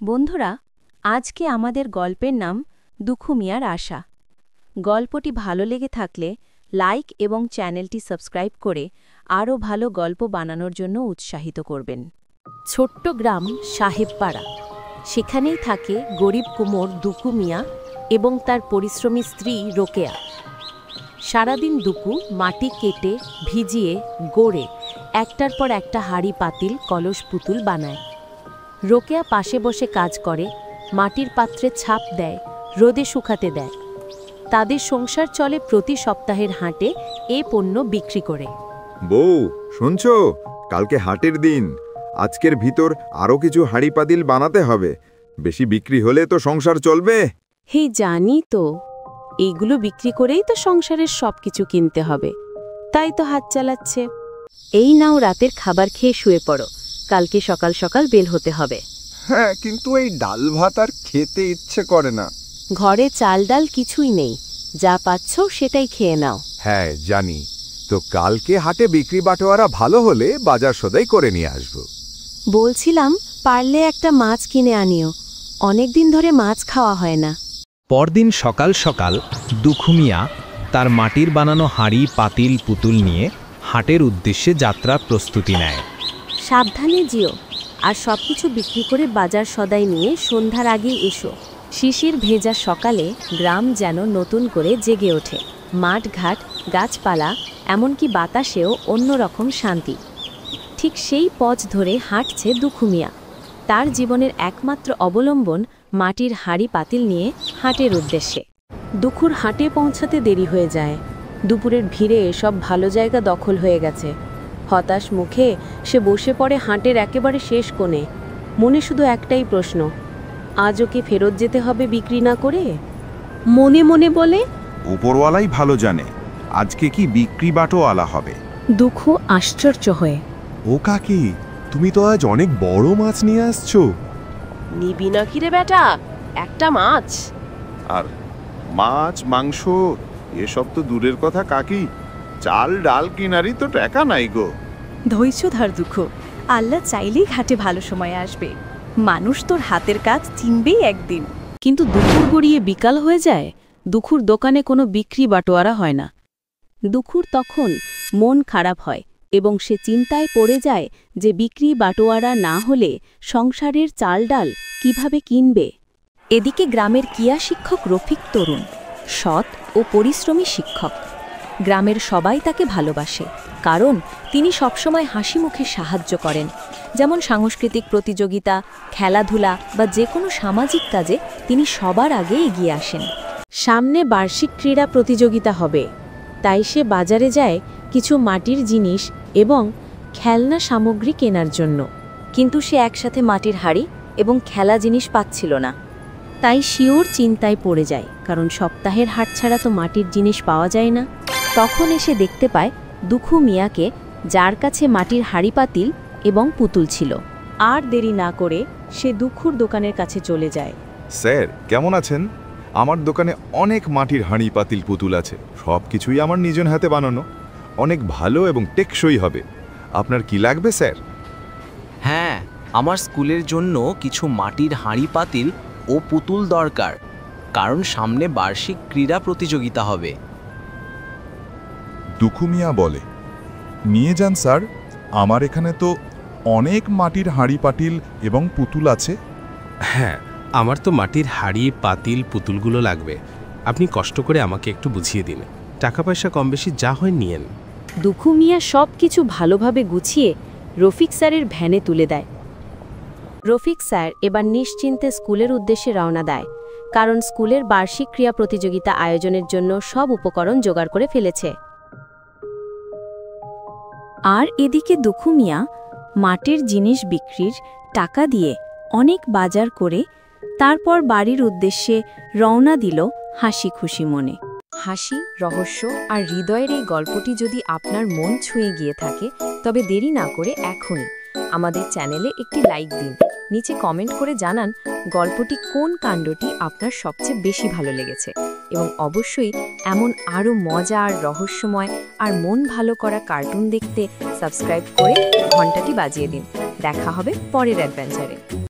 বন্ধুরা, আজকে আমাদের গল্পের নাম দুখু মিয়ার আশা। গল্পটি ভালো লেগে থাকলে লাইক এবং চ্যানেলটি সাবস্ক্রাইব করে আরও ভালো গল্প বানানোর জন্য উৎসাহিত করবেন। ছোট্ট গ্রাম সাহেবপাড়া, সেখানেই থাকে গরিব কুমোর দুখু মিয়া এবং তার পরিশ্রমী স্ত্রী রোকেয়া। সারাদিন দুখু মাটি কেটে ভিজিয়ে গড়ে একটার পর একটা হাঁড়ি পাতিল কলস পুতুল বানায়। রোকেয়া পাশে বসে কাজ করে, মাটির পাত্রে ছাপ দেয়, রোদে শুকাতে দেয়। তাদের সংসার চলে প্রতি সপ্তাহের হাটে এ পণ্য বিক্রি করে। বউ, শুনছো? কালকে হাটের দিন। আজকের ভিতর আরও কিছু হাঁড়ি পাতিল বানাতে হবে। বেশি বিক্রি হলে তো সংসার চলবে। হে, জানি তো, এইগুলো বিক্রি করেই তো সংসারের সবকিছু কিনতে হবে, তাই তো হাত চালাচ্ছে। এই নাও, রাতের খাবার খেয়ে শুয়ে পড়ো, কালকে সকাল সকাল বের হতে হবে। হ্যাঁ, কিন্তু এই ডাল ভাত আর খেতে ইচ্ছে করে না। ঘরে চাল ডাল কিছুই নেই, যা পাচ্ছ সেটাই খেয়ে নাও। হ্যাঁ জানি তো, কালকে হাটে বিক্রি বাটোয়ারা ভালো হলে বাজার সদাই করে নিয়ে আসবো। বলছিলাম, পারলে একটা মাছ কিনে আনিও, অনেকদিন ধরে মাছ খাওয়া হয় না। পরদিন সকাল সকাল দুখু মিয়া তার মাটির বানানো হাঁড়ি পাতিল পুতুল নিয়ে হাটের উদ্দেশ্যে যাত্রা প্রস্তুতি নেয়। সাবধানে যেও, আর সবকিছু বিক্রি করে বাজার সদাই নিয়ে সন্ধ্যার আগেই এসো। শিশির ভেজা সকালে গ্রাম যেন নতুন করে জেগে ওঠে। মাঠঘাট, গাছপালা, এমনকি বাতাসেও অন্যরকম শান্তি। ঠিক সেই পথ ধরে হাঁটছে দুখু মিয়া। তার জীবনের একমাত্র অবলম্বন মাটির হাঁড়ি পাতিল নিয়ে হাটের উদ্দেশ্যে। দুখুর হাটে পৌঁছাতে দেরি হয়ে যায়। দুপুরের ভিড়ে সব ভালো জায়গা দখল হয়ে গেছে। হতাশ মুখে সে বসে পড়ে হাটের একেবারে শেষ কোণে। মনে শুধু একটাই প্রশ্ন, আজও কি ফেরত যেতে হবে বিক্রি না করে? মনে মনে বলে, উপরওয়ালাই ভালো জানে আজকে কি বিক্রি বাটোয়ালা হবে। দুখু আশ্চর্য হয়ে, ও কাকি, তুমি তো আজ অনেক বড় মাছ নিয়ে আসছো। নিবি না কি রে বেটা, একটা মাছ? আর মাছ মাংস এসব তো দূরের কথা কাকি, চাল ডাল কিনারই তো টাকা নাই গো। ধৈর্য ধর দুঃখ, আল্লাহ চাইলেই ঘাটে ভালো সময় আসবে। মানুষ তোর হাতের কাজ চিনবেই একদিন। কিন্তু দুপুর গড়িয়ে বিকাল হয়ে যায়, দুখুর দোকানে কোনো বিক্রি বাটোয়ারা হয় না। দুখুর তখন মন খারাপ হয় এবং সে চিন্তায় পড়ে যায় যে বিক্রি বাটোয়ারা না হলে সংসারের চাল ডাল কিভাবে কিনবে। এদিকে গ্রামের কিয়া শিক্ষক রফিক তরুণ, সৎ ও পরিশ্রমী শিক্ষক। গ্রামের সবাই তাকে ভালোবাসে, কারণ তিনি সবসময় হাসি মুখে সাহায্য করেন। যেমন সাংস্কৃতিক প্রতিযোগিতা, খেলাধুলা বা যে কোনো সামাজিক কাজে তিনি সবার আগে এগিয়ে আসেন। সামনে বার্ষিক ক্রীড়া প্রতিযোগিতা হবে, তাই সে বাজারে যায় কিছু মাটির জিনিস এবং খেলনা সামগ্রী কেনার জন্য। কিন্তু সে একসাথে মাটির হাঁড়ি এবং খেলা জিনিস পাচ্ছিল না। তাই শিওর চিন্তায় পড়ে যায়, কারণ সপ্তাহের হাট ছাড়া তো মাটির জিনিস পাওয়া যায় না। তখন এসে দেখতে পায় দুখু মিয়াকে, যার কাছে মাটির হাঁড়ি পাতিল এবং পুতুল ছিল। আর দেরি না করে সে দুখুর দোকানের কাছে চলে যায়। স্যার, কেমন আছেন? আমার দোকানে অনেক মাটির হাঁড়ি পাতিল পুতুল আছে। সব কিছুই আমার নিজের হাতে বানানো, অনেক ভালো এবং টেকসই হবে। আপনার কি লাগবে স্যার? হ্যাঁ, আমার স্কুলের জন্য কিছু মাটির হাঁড়ি পাতিল ও পুতুল দরকার, কারণ সামনে বার্ষিক ক্রীড়া প্রতিযোগিতা হবে। দুখু মিয়া বলে, নিয়ে যান স্যার, আমার এখানে তো অনেক মাটির হাঁড়ি পাতিল এবং পুতুল আছে। হ্যাঁ, আমার তো মাটির হাঁড়ি পাতিল পুতুলগুলো লাগবে। আপনি কষ্ট করে আমাকে একটু বুঝিয়ে দিন, টাকা পয়সা কম বেশি যা হয় নিয়েন। দুখু মিয়া সব কিছু ভালোভাবে গুছিয়ে রফিক স্যারের ভ্যানে তুলে দেয়। রফিক স্যার এবার নিশ্চিন্তে স্কুলের উদ্দেশ্যে রওনা দেয়, কারণ স্কুলের বার্ষিক ক্রীড়া প্রতিযোগিতা আয়োজনের জন্য সব উপকরণ জোগাড় করে ফেলেছে। আর এদিকে দুখু মিয়া মাটির জিনিস বিক্রির টাকা দিয়ে অনেক বাজার করে তারপর বাড়ির উদ্দেশ্যে রওনা দিল হাসি খুশি মনে। হাসি, রহস্য আর হৃদয়ের এই গল্পটি যদি আপনার মন ছুঁয়ে গিয়ে থাকে, তবে দেরি না করে এখনই আমাদের চ্যানেলে একটি লাইক দিন। নিচে কমেন্ট করে জানান গল্পটি কোন কাণ্ডটি আপনার সবচেয়ে বেশি ভালো লেগেছে, এবং অবশ্যই এমন আরও মজা আর রহস্যময় আর মন ভালো করা কার্টুন দেখতে সাবস্ক্রাইব করে ঘন্টাটি বাজিয়ে দিন। দেখা হবে পরের অ্যাডভেঞ্চারে।